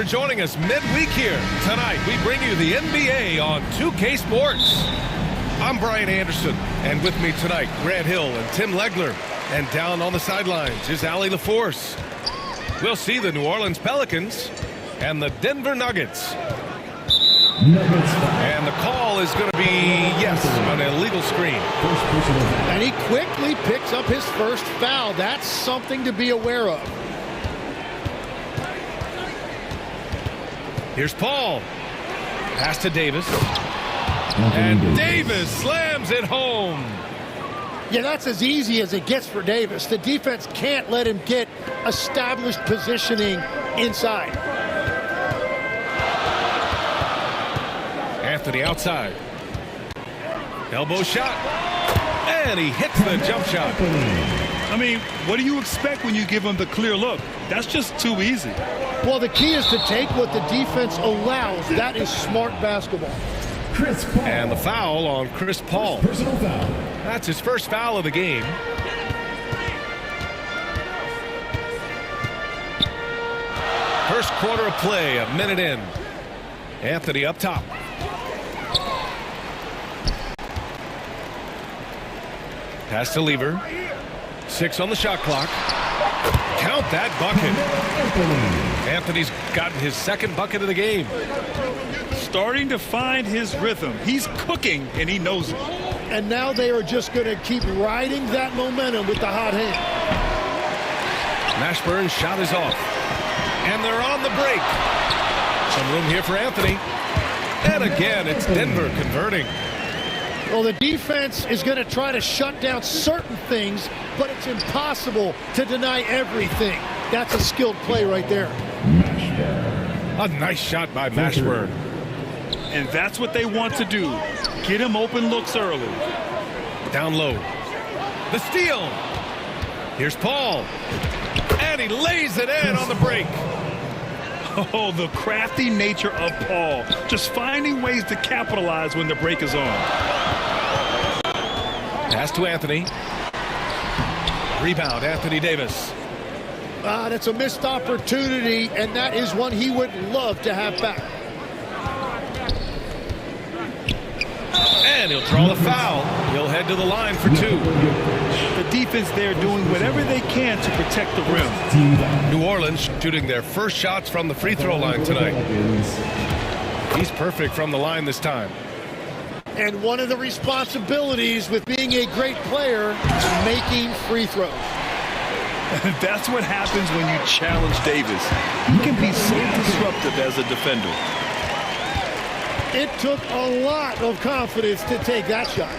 joining us midweek here. Tonight, we bring you the NBA on 2K Sports. I'm Brian Anderson, and with me tonight, Grant Hill and Tim Legler. And down on the sidelines is Allie LaForce. We'll see the New Orleans Pelicans and the Denver Nuggets. And the call is going to be, yes, an illegal screen. And he quickly picks up his first foul. That's something to be aware of. Here's Paul. Pass to Davis. And Davis slams it home. Yeah, that's as easy as it gets for Davis. The defense can't let him get established positioning inside. Anthony outside. Elbow shot. And he hits the jump shot. I mean, what do you expect when you give him the clear look? That's just too easy. Well, the key is to take what the defense allows. That is smart basketball. And the foul on Chris Paul. Personal foul. That's his first foul of the game. First quarter of play, a minute in. Anthony up top. Pass to Lever. 6 on the shot clock. Count that bucket. Anthony's gotten his second bucket of the game. Starting to find his rhythm. He's cooking, and he knows it. And now they are just going to keep riding that momentum with the hot hand. Mashburn's shot is off. And they're on the break. Some room here for Anthony. And again, it's Denver converting. Well, the defense is going to try to shut down certain things, but it's impossible to deny everything. That's a skilled play right there. A nice shot by Mashburn. And that's what they want to do. Get him open looks early. Down low. The steal. Here's Paul. And he lays it in on the break. Oh, the crafty nature of Paul. Just finding ways to capitalize when the break is on. Pass to Anthony. Rebound, Anthony Davis. That's a missed opportunity, and that is one he would love to have back. And he'll draw the foul. He'll head to the line for 2. The defense there doing whatever they can to protect the rim. New Orleans shooting their first shots from the free throw line tonight. He's perfect from the line this time. And one of the responsibilities with being a great player is making free throws. That's what happens when you challenge Davis. He can be so disruptive as a defender. It took a lot of confidence to take that shot.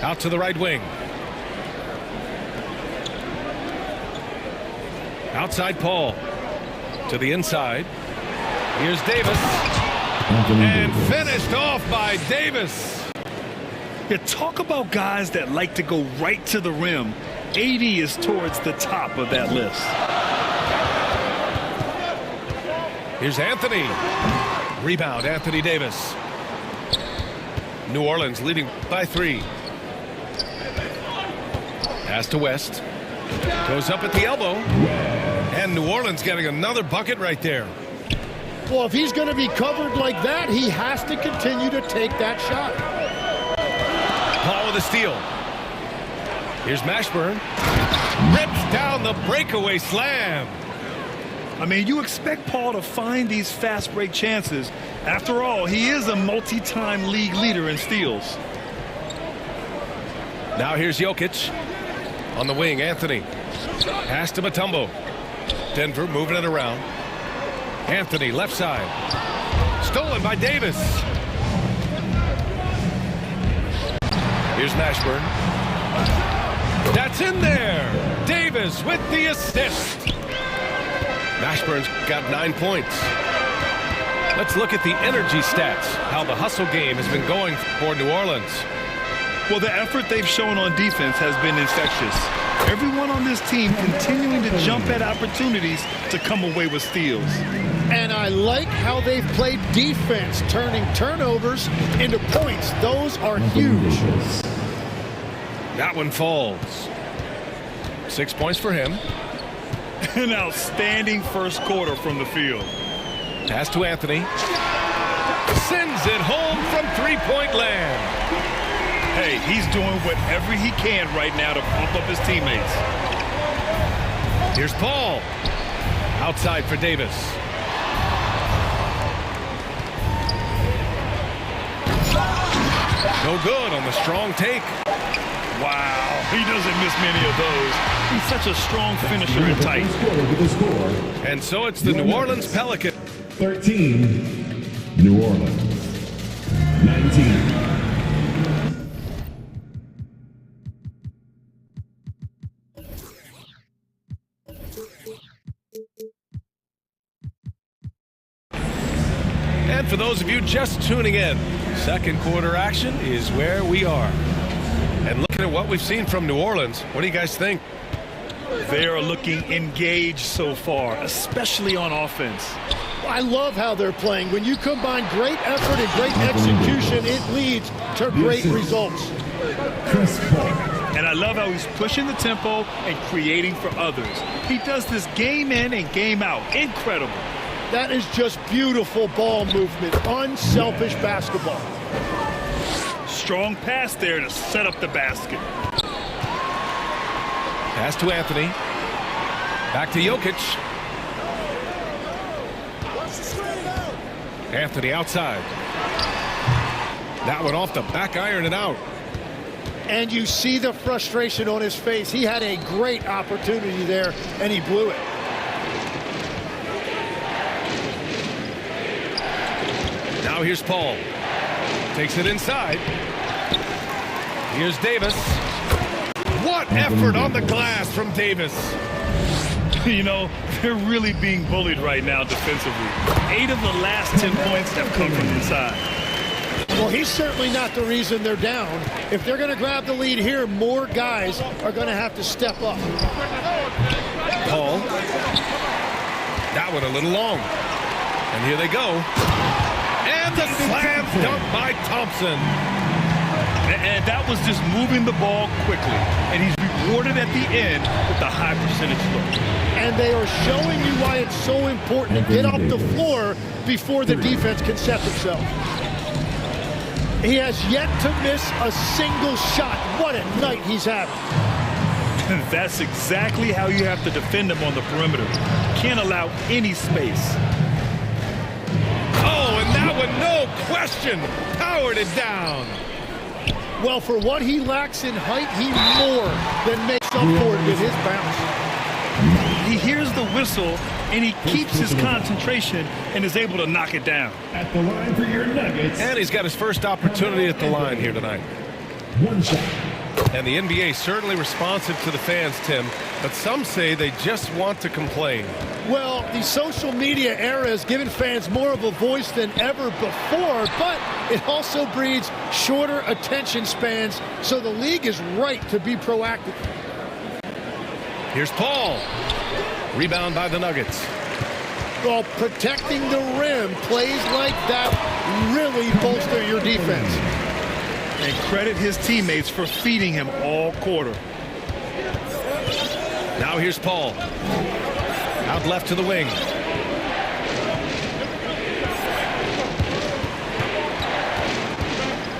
Out to the right wing. Outside Paul. To the inside. Here's Davis. And finished off by Davis. You talk about guys that like to go right to the rim. AD is towards the top of that list. Here's Anthony. Rebound, Anthony Davis. New Orleans leading by 3. Pass to West. Goes up at the elbow. And New Orleans getting another bucket right there. Well, if he's going to be covered like that, he has to continue to take that shot. Paul with a steal. Here's Mashburn. Rips down the breakaway slam. I mean, you expect Paul to find these fast break chances. After all, he is a multi-time league leader in steals. Now here's Jokic. On the wing, Anthony. Pass to Mutombo. Denver moving it around. Anthony, left side. Stolen by Davis. Here's Mashburn. That's in there. Davis with the assist. Mashburn's got 9 points. Let's look at the energy stats, how the hustle game has been going for New Orleans. Well, the effort they've shown on defense has been infectious. Everyone on this team continuing to jump at opportunities to come away with steals. And I like how they've played defense, turning turnovers into points. Those are huge. That one falls. 6 points for him. An outstanding first quarter from the field. Pass to Anthony. Sends it home from three-point land. Hey, he's doing whatever he can right now to pump up his teammates. Here's Paul. Outside for Davis. No good on the strong take. Wow, he doesn't miss many of those. He's such a strong finisher and tight. And so it's the New Orleans Pelicans. 13, New Orleans. 19. And for those of you just tuning in, second quarter action is where we are. And looking at what we've seen from New Orleans, what do you guys think? They are looking engaged so far, especially on offense. I love how they're playing. When you combine great effort and great execution, it leads to great results. And I love how he's pushing the tempo and creating for others. He does this game in and game out. Incredible. That is just beautiful ball movement, unselfish basketball. Strong pass there to set up the basket. Pass to Anthony. Back to Jokic. Anthony outside. That one off the back iron and out. And you see the frustration on his face. He had a great opportunity there, and he blew it. Now here's Paul. Takes it inside. Here's Davis. What effort on the glass from Davis. You know, they're really being bullied right now defensively. 8 of the last 10 points have come from inside. Well, he's certainly not the reason they're down. If they're going to grab the lead here, more guys are going to have to step up. Paul. That one a little long. And here they go. And the slam dunk by Thompson. And that was just moving the ball quickly. And he's rewarded at the end with a high percentage look. And they are showing you why it's so important to get off the floor before the defense can set themselves. He has yet to miss a single shot. What a night he's having. And that's exactly how you have to defend him on the perimeter. Can't allow any space. Oh, and that one, no question, powered it down. Well, for what he lacks in height, he more than makes up for it with his bounce. He hears the whistle, and he keeps his concentration and is able to knock it down. At the line for your Nuggets. And he's got his first opportunity at the line here tonight. One shot. And the NBA certainly responsive to the fans, Tim, but some say they just want to complain. Well, the social media era has given fans more of a voice than ever before, but it also breeds shorter attention spans, so the league is right to be proactive. Here's Paul. Rebound by the Nuggets. Well, protecting the rim, plays like that really bolster your defense. And credit his teammates for feeding him all quarter. Now here's Paul. Out left to the wing.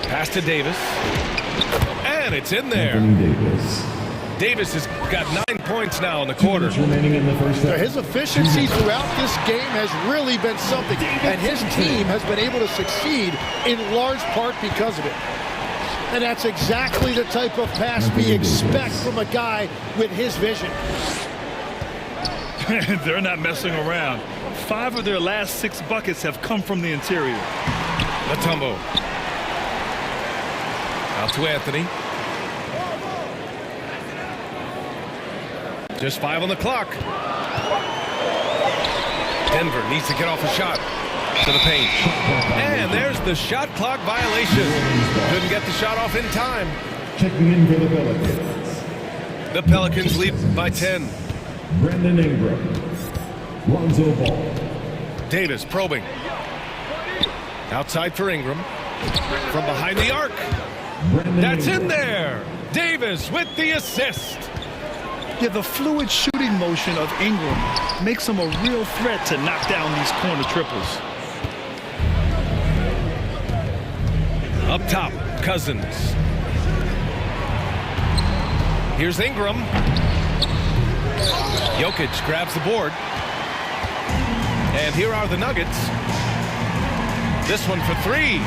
Pass to Davis. And it's in there. Davis has got 9 points now in the quarter. Remaining in the first half. His efficiency throughout this game has really been something, and his team has been able to succeed in large part because of it. And that's exactly the type of pass we expect from a guy with his vision. They're not messing around. 5 of their last 6 buckets have come from the interior. Mutombo. Out to Anthony. Just 5 on the clock. Denver needs to get off a shot to the paint. And there's the shot clock violation. Couldn't get the shot off in time. Checking in for the Pelicans. The Pelicans lead by 10. Brandon Ingram. Lonzo Ball. Davis probing. Outside for Ingram. From behind the arc. Brandon That's Ingram. in there. Davis with the assist. Yeah, the fluid shooting motion of Ingram makes him a real threat to knock down these corner triples. Up top, Cousins. Here's Ingram. Jokic grabs the board. And here are the Nuggets. This one for three.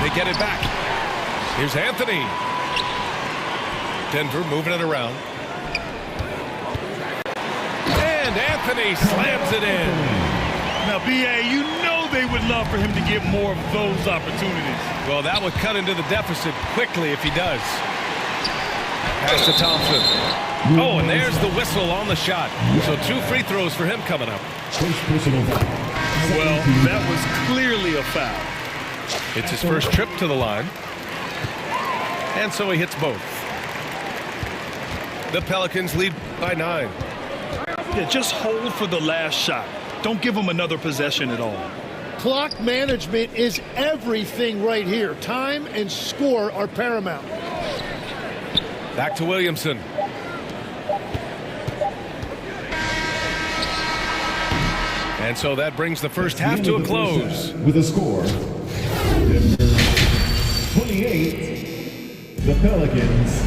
They get it back. Here's Anthony. Denver moving it around. And Anthony slams it in. Now, B.A., you know they would love for him to get more of those opportunities. Well, that would cut into the deficit quickly if he does. Pass to Thompson. Oh, and there's the whistle on the shot. So 2 free throws for him coming up. Well, that was clearly a foul. It's his first trip to the line. And so he hits both. The Pelicans lead by 9. Yeah, just hold for the last shot. Don't give them another possession at all. Clock management is everything right here. Time and score are paramount. Back to Williamson. And so that brings the first half to a close. With a score, Denver 28, the Pelicans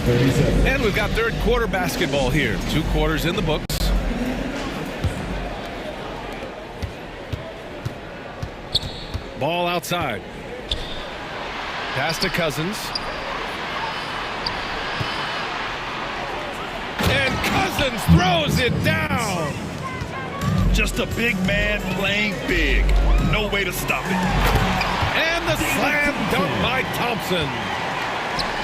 37. And we've got third quarter basketball here. 2 quarters in the books. Ball outside. Pass to Cousins. And Cousins throws it down. Just a big man playing big. No way to stop it. And the slam dunk by Thompson.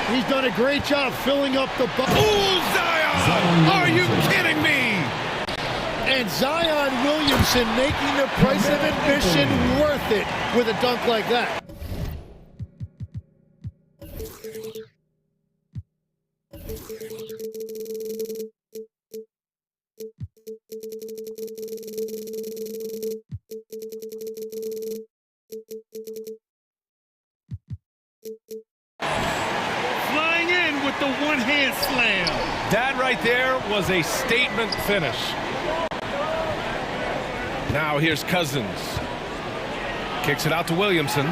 He's done a great job filling up the bucket. Ooh, Zion! Are you kidding me? And Zion Williamson making the price of admission worth it with a dunk like that. Flying in with the one-hand slam. That right there was a statement finish. Now here's Cousins. Kicks it out to Williamson.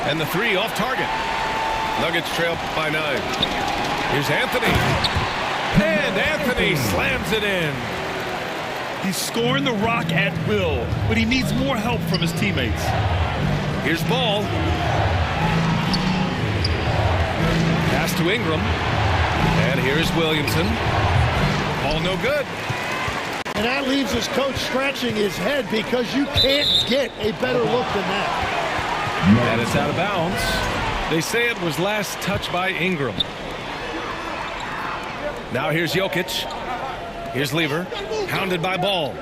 And the 3 off target. Nuggets trail by 9. Here's Anthony. And Anthony slams it in. He's scoring the rock at will, but he needs more help from his teammates. Here's Ball. Pass to Ingram. And here's Williamson. Ball no good. And that leaves his coach scratching his head because you can't get a better look than that. And it's out of bounds. They say it was last touched by Ingram. Now here's Jokic. Here's Lever. Hounded by Ball.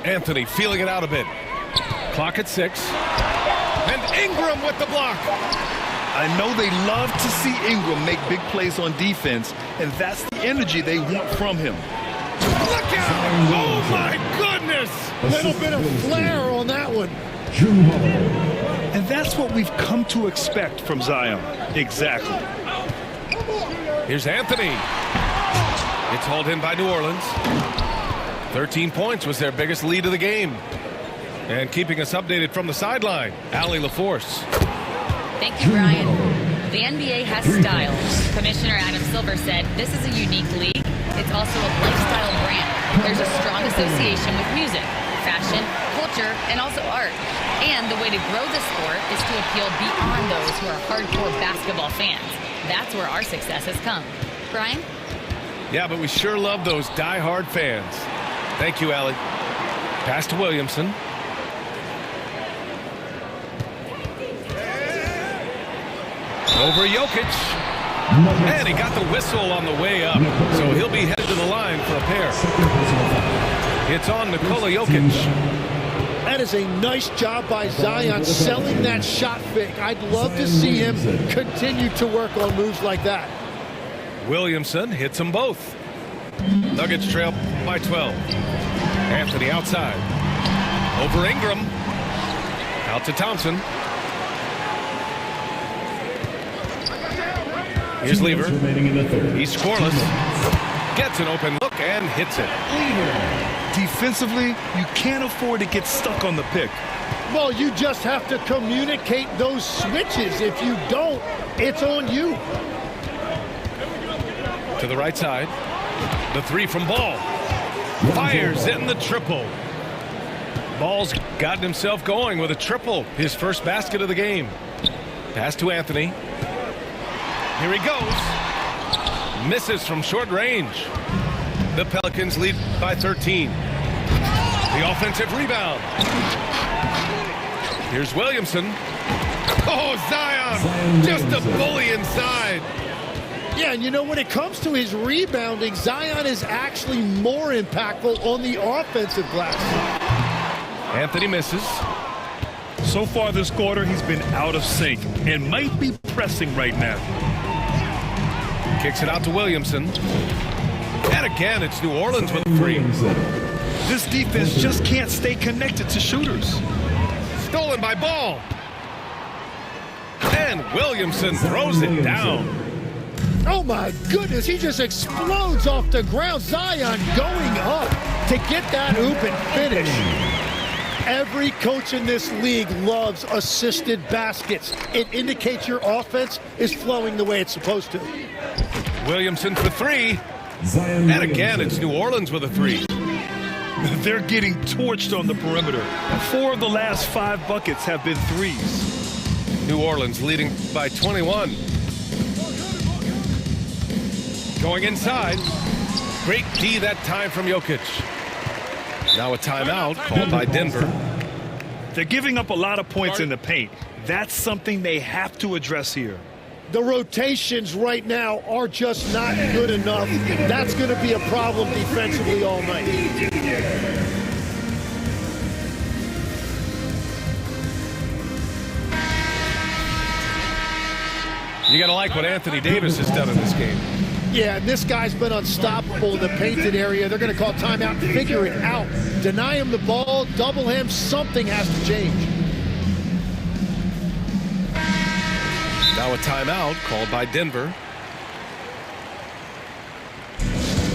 Anthony feeling it out a bit. Clock at 6. And Ingram with the block. I know they love to see Ingram make big plays on defense, and that's the energy they want from him. Look out! Oh my goodness! A little bit of flair on that one. And that's what we've come to expect from Zion. Exactly. Here's Anthony. It's hauled in by New Orleans. 13 points was their biggest lead of the game. And keeping us updated from the sideline, Allie LaForce. Thank you, Brian. The NBA has style. Commissioner Adam Silver said this is a unique league. It's also a lifestyle brand. There's a strong association with music, fashion, culture, and also art. And the way to grow the sport is to appeal beyond those who are hardcore basketball fans. That's where our success has come. Brian? Yeah, but we sure love those die-hard fans. Thank you, Allie. Pass to Williamson. Over Jokic. And he got the whistle on the way up. So he'll be headed to the line for a pair. It's on Nikola Jokic. That is a nice job by Zion selling that shot fake. I'd love to see him continue to work on moves like that. Williamson hits them both. Nuggets trail by 12. Anthony outside. Over Ingram. Out to Thompson. Here's Lever. Remaining in the third. He's scoreless. Gets an open look and hits it. Defensively, you can't afford to get stuck on the pick. Well, you just have to communicate those switches. If you don't, it's on you. To the right side. The three from Ball. Fires in the triple. Ball's gotten himself going with a triple. His first basket of the game. Pass to Anthony. Here he goes. Misses from short range. The Pelicans lead by 13. The offensive rebound. Here's Williamson. Oh, Zion! Just a bully inside. Yeah, and you know, when it comes to his rebounding, Zion is actually more impactful on the offensive glass. Anthony misses. So far this quarter, he's been out of sync and might be pressing right now. Kicks it out to Williamson. And again, it's New Orleans with a three. This defense just can't stay connected to shooters. Stolen by Ball. And Williamson throws it down. Oh my goodness, he just explodes off the ground. Zion going up to get that hoop and finish. Every coach in this league loves assisted baskets. It indicates your offense is flowing the way it's supposed to. Williamson for three. And again, it's New Orleans with a three. They're getting torched on the perimeter. 4 of the last 5 buckets have been threes. New Orleans leading by 21. Going inside. Great D that time from Jokic. Now a timeout called by Denver. They're giving up a lot of points in the paint. That's something they have to address here. The rotations right now are just not good enough. That's going to be a problem defensively all night. You got to like what Anthony Davis has done in this game. Yeah, and this guy's been unstoppable in the painted area. They're going to call timeout, figure it out. Deny him the ball, double him, something has to change. Now a timeout called by Denver.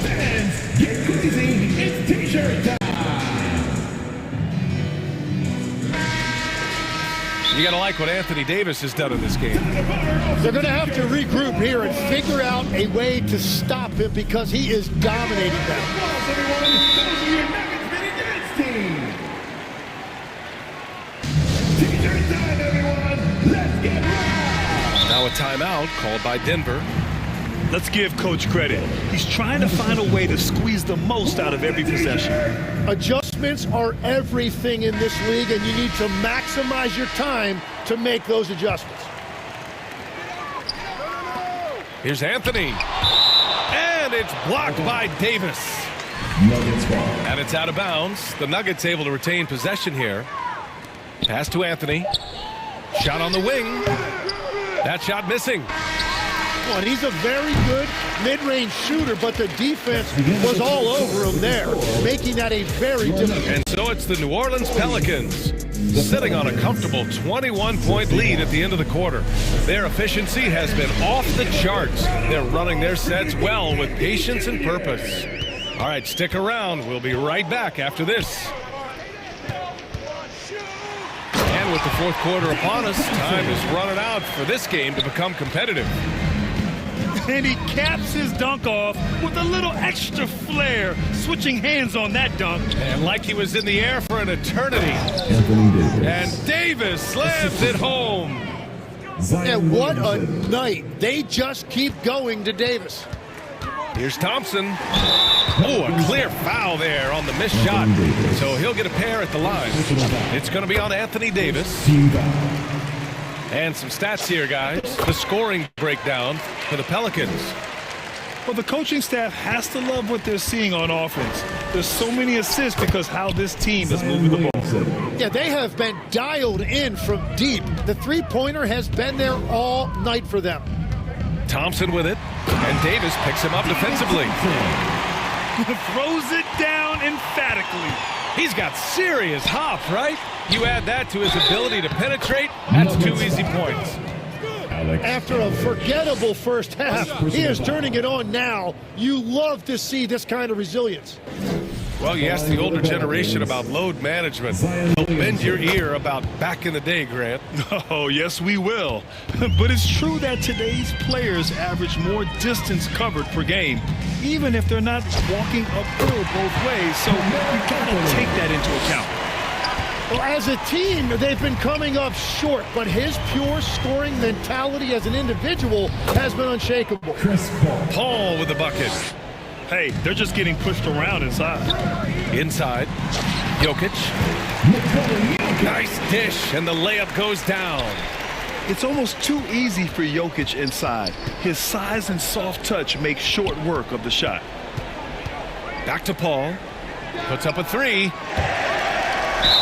Fans, get crazy. It's T-shirt time. You got to like what Anthony Davis has done in this game. They're going to have to regroup here and figure out a way to stop him because he is dominating them. Now a timeout called by Denver. Let's give Coach credit. He's trying to find a way to squeeze the most out of every possession. Adjustments are everything in this league, and you need to maximize your time to make those adjustments. Here's Anthony. And it's blocked by Davis. Nuggets ball. And it's out of bounds. The Nuggets able to retain possession here. Pass to Anthony. Shot on the wing. That shot missing. And he's a very good mid-range shooter, but the defense was all over him there, making that a very difficult. And so it's the New Orleans Pelicans sitting on a comfortable 21-point lead at the end of the quarter. Their efficiency has been off the charts. They're running their sets well with patience and purpose. All right, stick around. We'll be right back after this. And with the fourth quarter upon us, time is running out for this game to become competitive. And he caps his dunk off with a little extra flair, switching hands on that dunk. And like he was in the air for an eternity. Anthony Davis. And Davis slams it home. And what a night. They just keep going to Davis. Here's Thompson. Oh, a clear foul there on the missed shot. So he'll get a pair at the line. It's going to be on Anthony Davis. Team foul. And some stats here, guys. The scoring breakdown for the Pelicans. Well, the coaching staff has to love what they're seeing on offense. There's so many assists because how this team is moving the ball. Yeah, they have been dialed in from deep. The three-pointer has been there all night for them. Thompson with it, and Davis picks him up defensively. Throws it down emphatically. He's got serious hop, right? You add that to his ability to penetrate, that's 2 easy points. After a forgettable first half, he is turning it on now. You love to see this kind of resilience. Well, you ask the older generation about load management. They'll bend your ear about back in the day, Grant. Oh, yes, we will. But it's true that today's players average more distance covered per game, even if they're not walking uphill both ways. So you got to take that into account. Well, as a team, they've been coming up short, but his pure scoring mentality as an individual has been unshakable. Paul with the bucket. Hey, they're just getting pushed around inside. Inside. Jokic. Nice dish, and the layup goes down. It's almost too easy for Jokic inside. His size and soft touch make short work of the shot. Back to Paul. Puts up a three.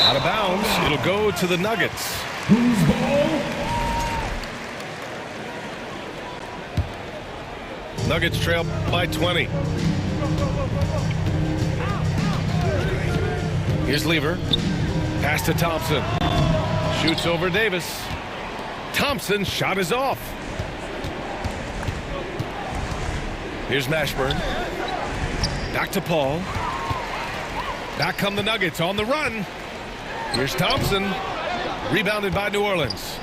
Out of bounds. It'll go to the Nuggets. Nuggets trail by 20. Here's Lever. Pass to Thompson. Shoots over Davis. Thompson's shot is off. Here's Mashburn. Back to Paul. Back come the Nuggets on the run. Here's Thompson. Rebounded by New Orleans.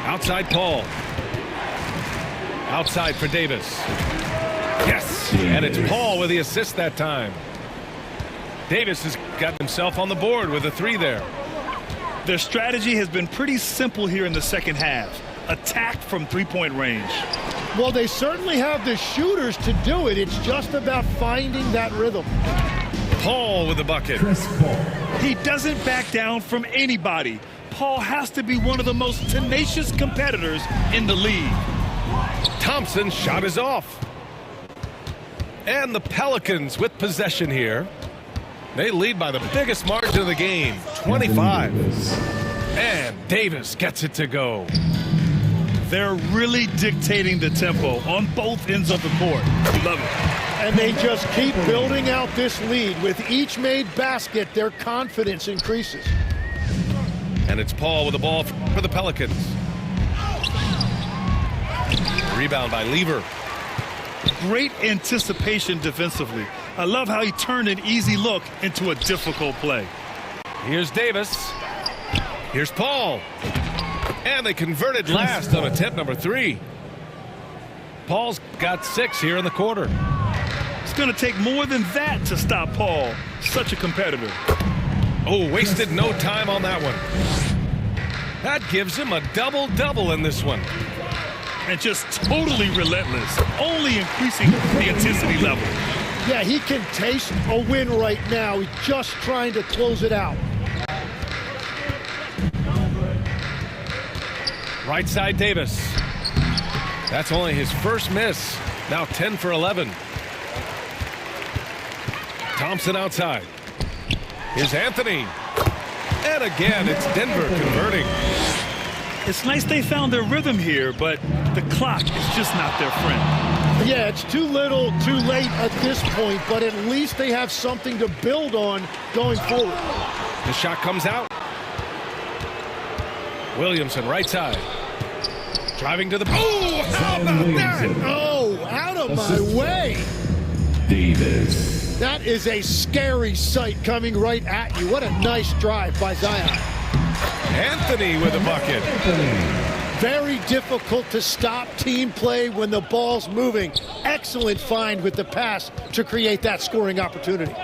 Outside Paul. Outside for Davis. Yes, and it's Paul with the assist that time. Davis has got himself on the board with a three there. Their strategy has been pretty simple here in the second half. Attack from three-point range. Well, they certainly have the shooters to do it. It's just about finding that rhythm. Paul with the bucket. He doesn't back down from anybody. Paul has to be one of the most tenacious competitors in the league. Thompson's shot is off. And the Pelicans with possession here. They lead by the biggest margin of the game, 25. And Davis gets it to go. They're really dictating the tempo on both ends of the court. Love it. And they just keep building out this lead. With each made basket, their confidence increases. And it's Paul with the ball for the Pelicans. Rebound by Lever. Great anticipation defensively. I love how he turned an easy look into a difficult play. Here's Davis. Here's Paul. And they converted last on attempt number 3. Paul's got 6 here in the quarter. It's going to take more than that to stop Paul. Such a competitor. Oh, wasted no time on that one. That gives him a double-double in this one. And just totally relentless, only increasing the intensity level. Yeah, he can taste a win right now. He's just trying to close it out. Right side Davis. That's only his first miss. Now 10 for 11. Thompson outside. Here's Anthony. And again, it's Denver converting. It's nice they found their rhythm here, but the clock is just not their friend. Yeah, it's too little, too late at this point, but at least they have something to build on going forward. The shot comes out. Williamson, right side. Driving to the... Oh, how about that? Oh, out of my way. Davis. That is a scary sight coming right at you. What a nice drive by Zion. Anthony with a bucket. Very difficult to stop team play when the ball's moving. Excellent find with the pass to create that scoring opportunity.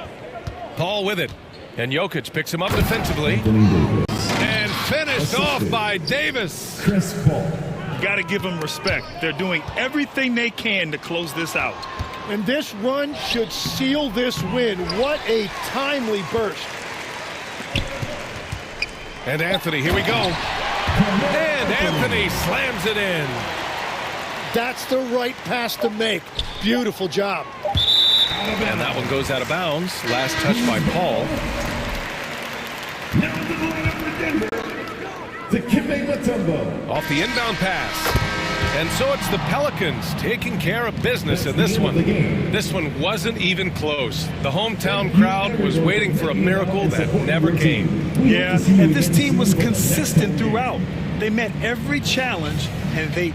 Paul with it. And Jokic picks him up defensively. And finished off by Davis. Chris Paul. You got to give them respect. They're doing everything they can to close this out. And this run should seal this win. What a timely burst. And Anthony, here we go. And Anthony slams it in. That's the right pass to make. Beautiful job. And that one goes out of bounds. Last touch by Paul. Now to the lineup for Denver. To Kembe Mutombo. Off the inbound pass. And so it's the Pelicans taking care of business in this one. This one wasn't even close. The hometown crowd was waiting for a miracle that never came. Yeah, and this team was consistent throughout. They met every challenge, and they